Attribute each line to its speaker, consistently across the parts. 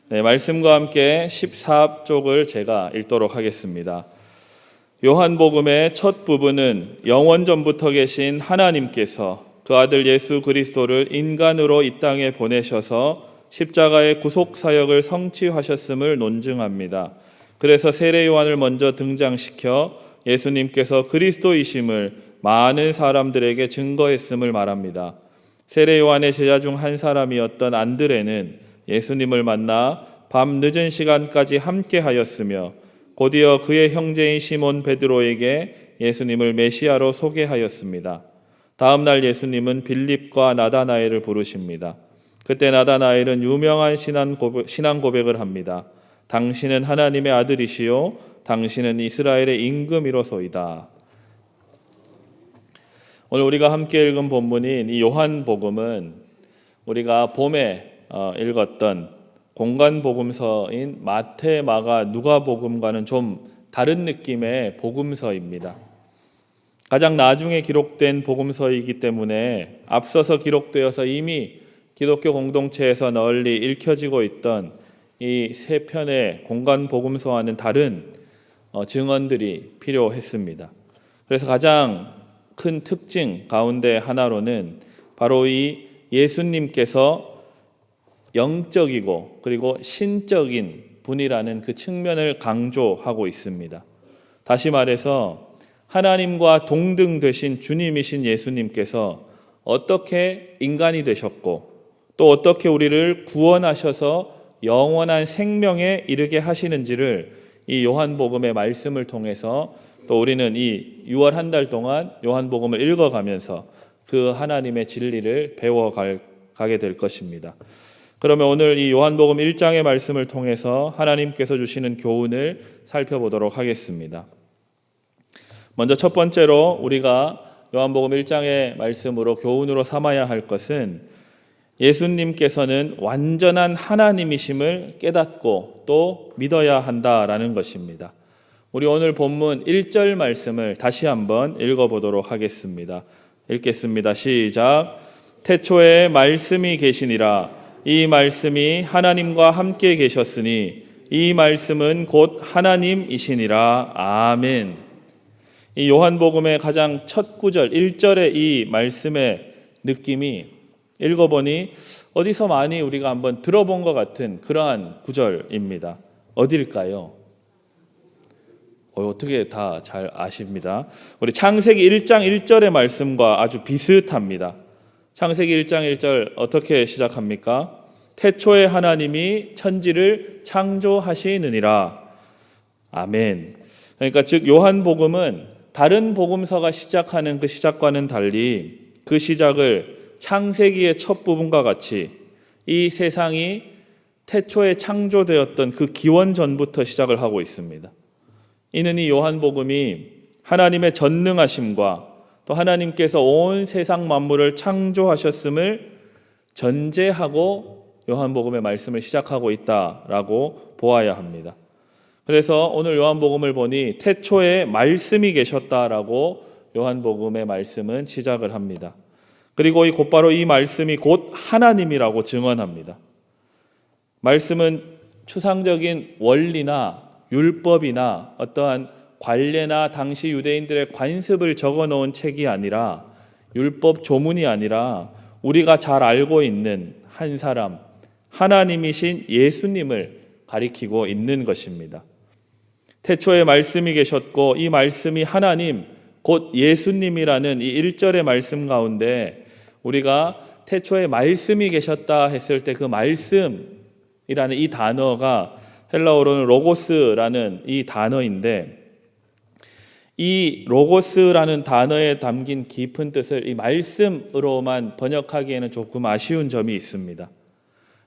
Speaker 1: 네, 말씀과 함께 14쪽을 제가 읽도록 하겠습니다. 요한복음의 첫 부분은 영원 전부터 계신 하나님께서 그 아들 예수 그리스도를 인간으로 이 땅에 보내셔서 십자가의 구속 사역을 성취하셨음을 논증합니다. 그래서 세례 요한을 먼저 등장시켜 예수님께서 그리스도이심을 많은 사람들에게 증거했음을 말합니다. 세례 요한의 제자 중 한 사람이었던 안드레는 예수님을 만나 밤 늦은 시간까지 함께 하였으며 곧이어 그의 형제인 시몬 베드로에게 예수님을 메시아로 소개하였습니다. 다음 날 예수님은 빌립과 나다나엘을 부르십니다. 그때 나다나엘은 유명한 신앙 고백을 합니다. 당신은 하나님의 아들이시요 당신은 이스라엘의 임금이로소이다. 오늘 우리가 함께 읽은 본문인 이 요한복음은 우리가 봄에 읽었던 공간복음서인 마태, 마가, 누가복음과는 좀 다른 느낌의 복음서입니다. 가장 나중에 기록된 복음서이기 때문에 앞서서 기록되어서 이미 기독교 공동체에서 널리 읽혀지고 있던 이 세 편의 공간복음서와는 다른 증언들이 필요했습니다. 그래서 가장 큰 특징 가운데 하나로는 바로 이 예수님께서 영적이고 그리고 신적인 분이라는 그 측면을 강조하고 있습니다. 다시 말해서 하나님과 동등 되신 주님이신 예수님께서 어떻게 인간이 되셨고 또 어떻게 우리를 구원하셔서 영원한 생명에 이르게 하시는지를 이 요한복음의 말씀을 통해서 또 우리는 이 6월 한 달 동안 요한복음을 읽어가면서 그 하나님의 진리를 배워가게 될 것입니다. 그러면 오늘 이 요한복음 1장의 말씀을 통해서 하나님께서 주시는 교훈을 살펴보도록 하겠습니다. 먼저 첫 번째로 우리가 요한복음 1장의 말씀으로 교훈으로 삼아야 할 것은 예수님께서는 완전한 하나님이심을 깨닫고 또 믿어야 한다라는 것입니다. 우리 오늘 본문 1절 말씀을 다시 한번 읽어보도록 하겠습니다. 읽겠습니다. 시작. 태초에 말씀이 계시니라. 이 말씀이 하나님과 함께 계셨으니 이 말씀은 곧 하나님이시니라. 아멘. 이 요한복음의 가장 첫 구절 1절의 이 말씀의 느낌이 읽어보니 어디서 많이 우리가 한번 들어본 것 같은 그러한 구절입니다. 어딜까요? 어떻게 다 잘 아십니다. 우리 창세기 1장 1절의 말씀과 아주 비슷합니다. 창세기 1장 1절 어떻게 시작합니까? 태초에 하나님이 천지를 창조하시느니라. 아멘. 그러니까 즉 요한복음은 다른 복음서가 시작하는 그 시작과는 달리 그 시작을 창세기의 첫 부분과 같이 이 세상이 태초에 창조되었던 그 기원 전부터 시작을 하고 있습니다. 이는 이 요한복음이 하나님의 전능하심과 또 하나님께서 온 세상 만물을 창조하셨음을 전제하고 요한복음의 말씀을 시작하고 있다라고 보아야 합니다. 그래서 오늘 요한복음을 보니 태초에 말씀이 계셨다라고 요한복음의 말씀은 시작을 합니다. 그리고 곧바로 이 말씀이 곧 하나님이라고 증언합니다. 말씀은 추상적인 원리나 율법이나 어떠한 관례나 당시 유대인들의 관습을 적어놓은 책이 아니라 율법 조문이 아니라 우리가 잘 알고 있는 한 사람, 하나님이신 예수님을 가리키고 있는 것입니다. 태초에 말씀이 계셨고 이 말씀이 하나님, 곧 예수님이라는 이 1절의 말씀 가운데 우리가 태초에 말씀이 계셨다 했을 때 그 말씀이라는 이 단어가 헬라어로는 로고스라는 이 단어인데 이 로고스라는 단어에 담긴 깊은 뜻을 이 말씀으로만 번역하기에는 조금 아쉬운 점이 있습니다.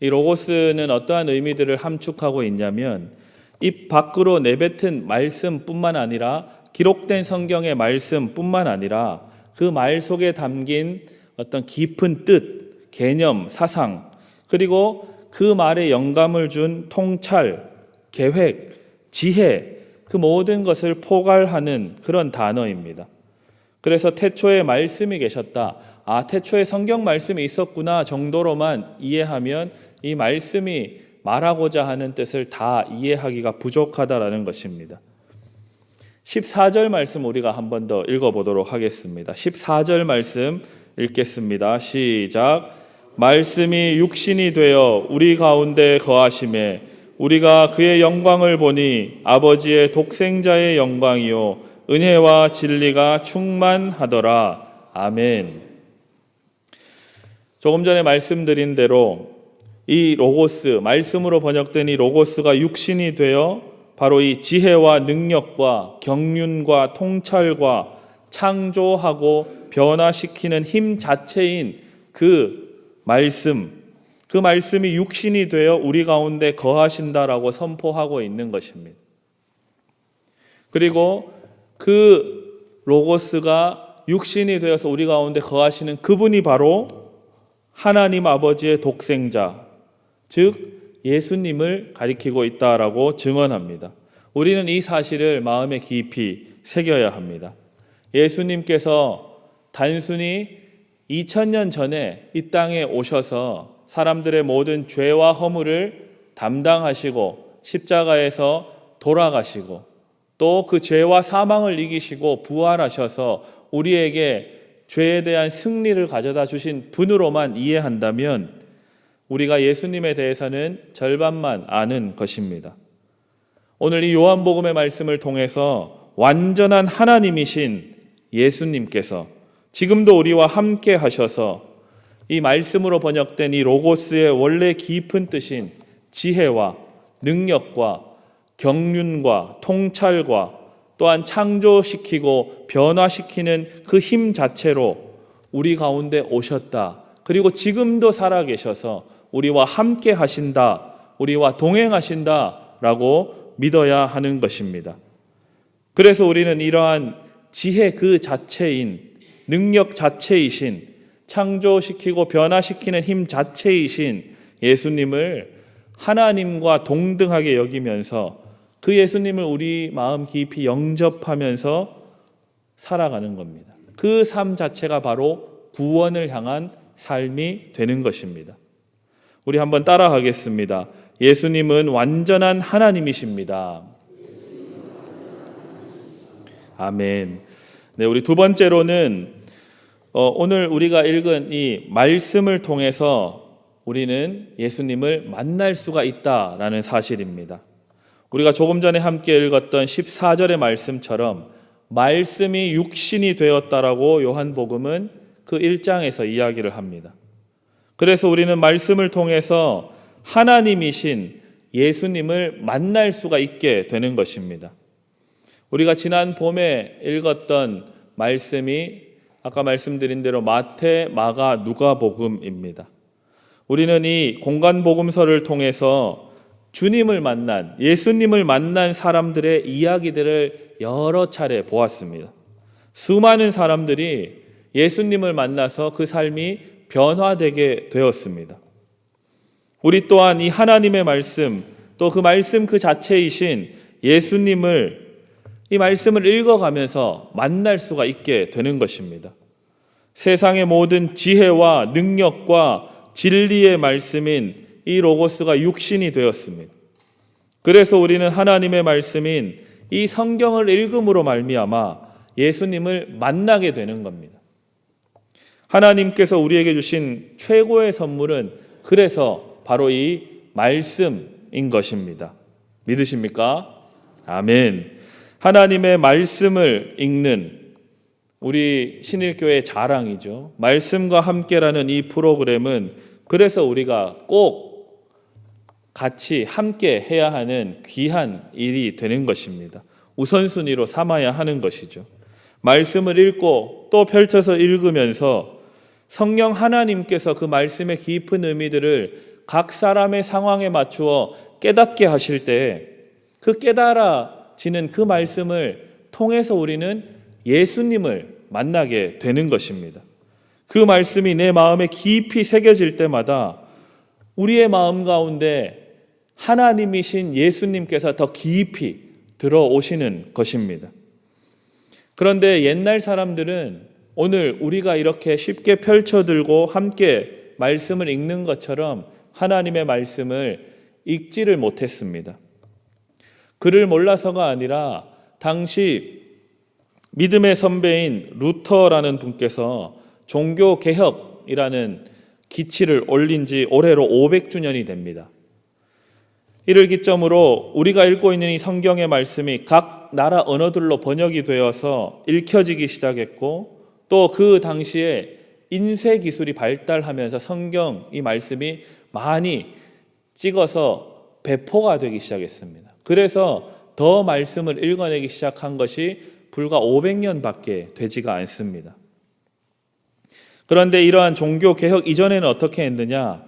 Speaker 1: 이 로고스는 어떠한 의미들을 함축하고 있냐면 입 밖으로 내뱉은 말씀뿐만 아니라 기록된 성경의 말씀뿐만 아니라 그 말 속에 담긴 어떤 깊은 뜻, 개념, 사상 그리고 그 말에 영감을 준 통찰, 계획, 지혜 그 모든 것을 포괄하는 그런 단어입니다. 그래서 태초에 말씀이 계셨다. 태초에 성경 말씀이 있었구나 정도로만 이해하면 이 말씀이 말하고자 하는 뜻을 다 이해하기가 부족하다라는 것입니다. 14절 말씀 우리가 한 번 더 읽어보도록 하겠습니다. 14절 말씀 읽겠습니다. 시작. 말씀이 육신이 되어 우리 가운데 거하심에 우리가 그의 영광을 보니 아버지의 독생자의 영광이요 은혜와 진리가 충만하더라. 아멘. 조금 전에 말씀드린 대로 이 로고스, 말씀으로 번역된 이 로고스가 육신이 되어 바로 이 지혜와 능력과 경륜과 통찰과 창조하고 변화시키는 힘 자체인 그 말씀이 육신이 되어 우리 가운데 거하신다라고 선포하고 있는 것입니다. 그리고 그 로고스가 육신이 되어서 우리 가운데 거하시는 그분이 바로 하나님 아버지의 독생자, 즉 예수님을 가리키고 있다라고 증언합니다. 우리는 이 사실을 마음에 깊이 새겨야 합니다. 예수님께서 단순히 2000년 전에 이 땅에 오셔서 사람들의 모든 죄와 허물을 담당하시고 십자가에서 돌아가시고 또 그 죄와 사망을 이기시고 부활하셔서 우리에게 죄에 대한 승리를 가져다 주신 분으로만 이해한다면 우리가 예수님에 대해서는 절반만 아는 것입니다. 오늘 이 요한복음의 말씀을 통해서 완전한 하나님이신 예수님께서 지금도 우리와 함께 하셔서 이 말씀으로 번역된 이 로고스의 원래 깊은 뜻인 지혜와 능력과 경륜과 통찰과 또한 창조시키고 변화시키는 그 힘 자체로 우리 가운데 오셨다. 그리고 지금도 살아계셔서 우리와 함께 하신다. 우리와 동행하신다라고 믿어야 하는 것입니다. 그래서 우리는 이러한 지혜 그 자체인 능력 자체이신 창조시키고 변화시키는 힘 자체이신 예수님을 하나님과 동등하게 여기면서 그 예수님을 우리 마음 깊이 영접하면서 살아가는 겁니다. 그 삶 자체가 바로 구원을 향한 삶이 되는 것입니다. 우리 한번 따라하겠습니다. 예수님은 완전한 하나님이십니다. 아멘. 네, 우리 두 번째로는 오늘 우리가 읽은 이 말씀을 통해서 우리는 예수님을 만날 수가 있다라는 사실입니다. 우리가 조금 전에 함께 읽었던 14절의 말씀처럼 말씀이 육신이 되었다라고 요한복음은 그 1장에서 이야기를 합니다. 그래서 우리는 말씀을 통해서 하나님이신 예수님을 만날 수가 있게 되는 것입니다. 우리가 지난 봄에 읽었던 말씀이 아까 말씀드린 대로 마태, 마가, 누가복음입니다. 우리는 이 공간복음서를 통해서 주님을 만난, 예수님을 만난 사람들의 이야기들을 여러 차례 보았습니다. 수많은 사람들이 예수님을 만나서 그 삶이 변화되게 되었습니다. 우리 또한 이 하나님의 말씀, 또 그 말씀 그 자체이신 예수님을 이 말씀을 읽어가면서 만날 수가 있게 되는 것입니다. 세상의 모든 지혜와 능력과 진리의 말씀인 이 로고스가 육신이 되었습니다. 그래서 우리는 하나님의 말씀인 이 성경을 읽음으로 말미암아 예수님을 만나게 되는 겁니다. 하나님께서 우리에게 주신 최고의 선물은 그래서 바로 이 말씀인 것입니다. 믿으십니까? 아멘. 하나님의 말씀을 읽는 우리 신일교회의 자랑이죠. 말씀과 함께라는 이 프로그램은 그래서 우리가 꼭 같이 함께 해야 하는 귀한 일이 되는 것입니다. 우선순위로 삼아야 하는 것이죠. 말씀을 읽고 또 펼쳐서 읽으면서 성령 하나님께서 그 말씀의 깊은 의미들을 각 사람의 상황에 맞추어 깨닫게 하실 때 그 깨달아지는 그 말씀을 통해서 우리는 예수님을 만나게 되는 것입니다. 그 말씀이 내 마음에 깊이 새겨질 때마다 우리의 마음 가운데 하나님이신 예수님께서 더 깊이 들어오시는 것입니다. 그런데 옛날 사람들은 오늘 우리가 이렇게 쉽게 펼쳐들고 함께 말씀을 읽는 것처럼 하나님의 말씀을 읽지를 못했습니다. 그를 몰라서가 아니라 당시 믿음의 선배인 루터라는 분께서 종교개혁이라는 기치를 올린 지 올해로 500주년이 됩니다. 이를 기점으로 우리가 읽고 있는 이 성경의 말씀이 각 나라 언어들로 번역이 되어서 읽혀지기 시작했고, 또 그 당시에 인쇄 기술이 발달하면서 성경 이 말씀이 많이 찍어서 배포가 되기 시작했습니다. 그래서 더 말씀을 읽어내기 시작한 것이 불과 500년밖에 되지가 않습니다. 그런데 이러한 종교개혁 이전에는 어떻게 했느냐?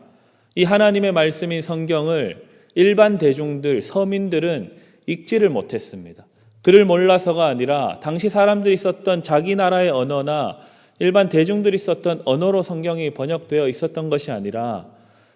Speaker 1: 이 하나님의 말씀인 성경을 일반 대중들, 서민들은 읽지를 못했습니다. 그를 몰라서가 아니라 당시 사람들이 썼던 자기 나라의 언어나 일반 대중들이 썼던 언어로 성경이 번역되어 있었던 것이 아니라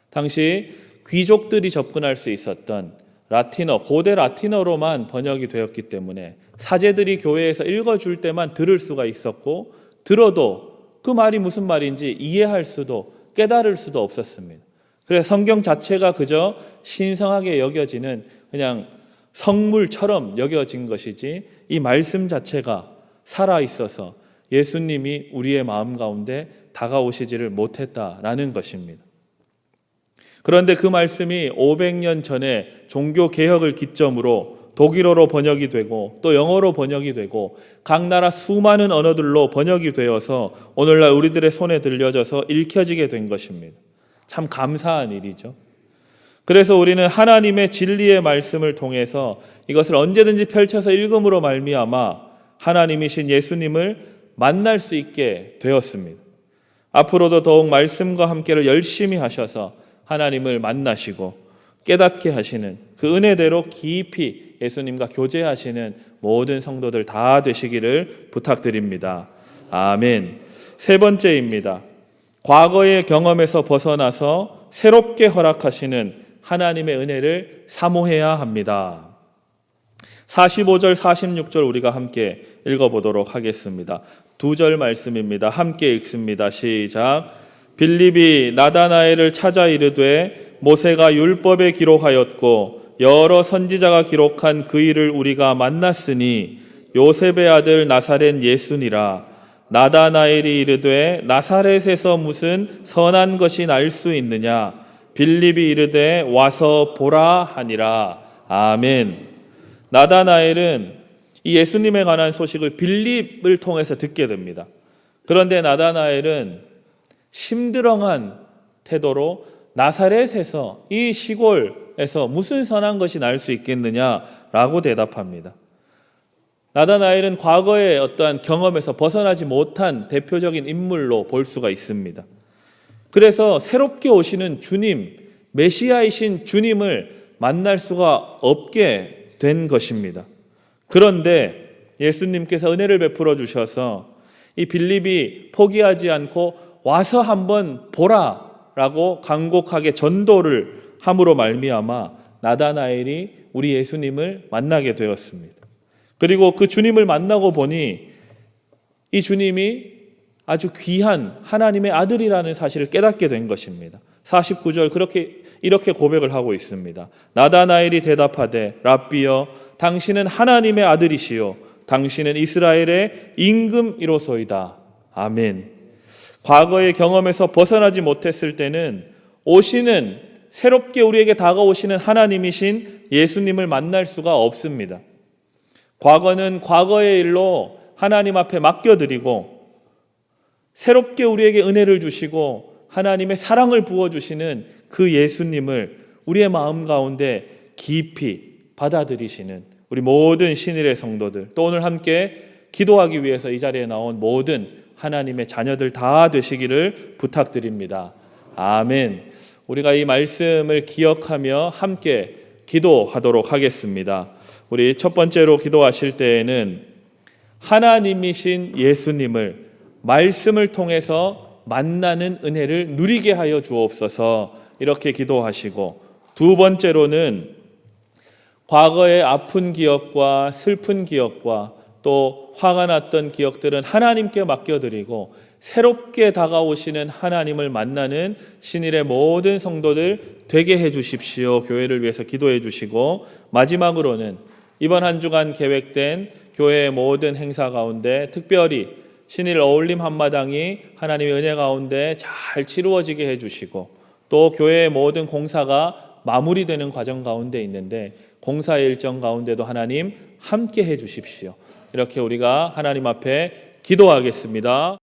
Speaker 1: 당시 귀족들이 접근할 수 있었던 라틴어, 고대 라틴어로만 번역이 되었기 때문에 사제들이 교회에서 읽어줄 때만 들을 수가 있었고, 들어도 그 말이 무슨 말인지 이해할 수도 깨달을 수도 없었습니다. 그래서 성경 자체가 그저 신성하게 여겨지는 그냥 성물처럼 여겨진 것이지, 이 말씀 자체가 살아있어서 예수님이 우리의 마음 가운데 다가오시지를 못했다라는 것입니다. 그런데 그 말씀이 500년 전에 종교개혁을 기점으로 독일어로 번역이 되고 또 영어로 번역이 되고 각 나라 수많은 언어들로 번역이 되어서 오늘날 우리들의 손에 들려져서 읽혀지게 된 것입니다. 참 감사한 일이죠. 그래서 우리는 하나님의 진리의 말씀을 통해서 이것을 언제든지 펼쳐서 읽음으로 말미암아 하나님이신 예수님을 만날 수 있게 되었습니다. 앞으로도 더욱 말씀과 함께를 열심히 하셔서 하나님을 만나시고 깨닫게 하시는 그 은혜대로 깊이 예수님과 교제하시는 모든 성도들 다 되시기를 부탁드립니다. 아멘. 세 번째입니다. 과거의 경험에서 벗어나서 새롭게 허락하시는 하나님의 은혜를 사모해야 합니다. 45절, 46절 우리가 함께 읽어보도록 하겠습니다. 두 절 말씀입니다. 함께 읽습니다. 시작. 빌립이 나다나엘을 찾아 이르되 모세가 율법에 기록하였고 여러 선지자가 기록한 그 일을 우리가 만났으니 요셉의 아들 나사렛 예수니라. 나다나엘이 이르되 나사렛에서 무슨 선한 것이 날 수 있느냐? 빌립이 이르되 와서 보라 하니라. 아멘. 나다나엘은 이 예수님에 관한 소식을 빌립을 통해서 듣게 됩니다. 그런데 나다나엘은 심드렁한 태도로 나사렛에서, 이 시골에서 무슨 선한 것이 날 수 있겠느냐라고 대답합니다. 나다나엘은 과거의 어떠한 경험에서 벗어나지 못한 대표적인 인물로 볼 수가 있습니다. 그래서 새롭게 오시는 주님, 메시아이신 주님을 만날 수가 없게 된 것입니다. 그런데 예수님께서 은혜를 베풀어 주셔서 이 빌립이 포기하지 않고 와서 한번 보라라고 간곡하게 전도를 함으로 말미암아 나다나엘이 우리 예수님을 만나게 되었습니다. 그리고 그 주님을 만나고 보니 이 주님이 아주 귀한 하나님의 아들이라는 사실을 깨닫게 된 것입니다. 49절 이렇게 고백을 하고 있습니다. 나다나엘이 대답하되 랍비여 당신은 하나님의 아들이시요 당신은 이스라엘의 임금이로소이다. 아멘. 과거의 경험에서 벗어나지 못했을 때는 오시는, 새롭게 우리에게 다가오시는 하나님이신 예수님을 만날 수가 없습니다. 과거는 과거의 일로 하나님 앞에 맡겨드리고 새롭게 우리에게 은혜를 주시고 하나님의 사랑을 부어주시는 그 예수님을 우리의 마음 가운데 깊이 받아들이시는 우리 모든 신일의 성도들, 또 오늘 함께 기도하기 위해서 이 자리에 나온 모든 하나님의 자녀들 다 되시기를 부탁드립니다. 아멘. 우리가 이 말씀을 기억하며 함께 기도하도록 하겠습니다. 우리 첫 번째로 기도하실 때에는 하나님이신 예수님을 말씀을 통해서 만나는 은혜를 누리게 하여 주옵소서, 이렇게 기도하시고, 두 번째로는 과거의 아픈 기억과 슬픈 기억과 또 화가 났던 기억들은 하나님께 맡겨드리고 새롭게 다가오시는 하나님을 만나는 신일의 모든 성도들 되게 해 주십시오. 교회를 위해서 기도해 주시고, 마지막으로는 이번 한 주간 계획된 교회의 모든 행사 가운데 특별히 신일 어울림 한마당이 하나님의 은혜 가운데 잘 치루어지게 해주시고, 또 교회의 모든 공사가 마무리되는 과정 가운데 있는데 공사의 일정 가운데도 하나님 함께 해주십시오. 이렇게 우리가 하나님 앞에 기도하겠습니다.